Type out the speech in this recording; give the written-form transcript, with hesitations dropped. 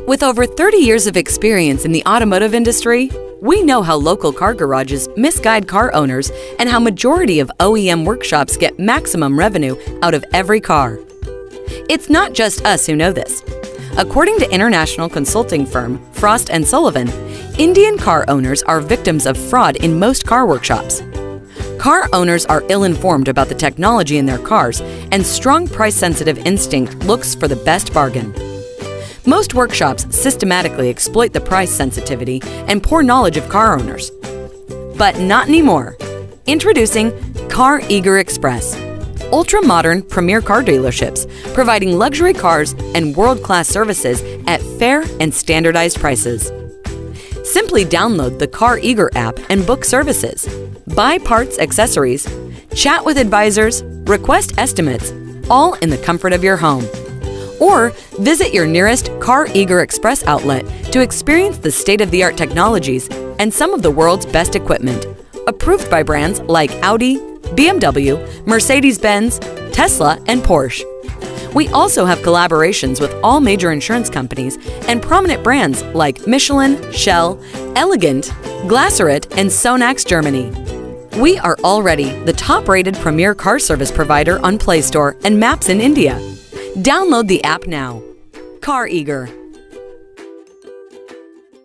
With over 30 years of experience in the automotive industry, we know how local car garages misguide car owners and how majority of OEM workshops get maximum revenue out of every car. It's not just us who know this. According to international consulting firm Frost & Sullivan, Indian car owners are victims of fraud in most car workshops. Car owners are ill-informed about the technology in their cars, and strong price-sensitive instinct looks for the best bargain. Most workshops systematically exploit the price sensitivity and poor knowledge of car owners. But not anymore. Introducing Car Eager Express, ultra-modern premier car dealerships providing luxury cars and world-class services at fair and standardized prices. Simply download the Car Eager app and book services, buy parts, accessories, chat with advisors, request estimates, all in the comfort of your home. Or visit your nearest Car Eager Express outlet to experience the state-of-the-art technologies and some of the world's best equipment, approved by brands like Audi, BMW, Mercedes-Benz, Tesla, and Porsche. We also have collaborations with all major insurance companies and prominent brands like Michelin, Shell, Elegant, Glasserit, and Sonax Germany. We are already the top-rated premier car service provider on Play Store and Maps in India. Download the app now. Car Eager.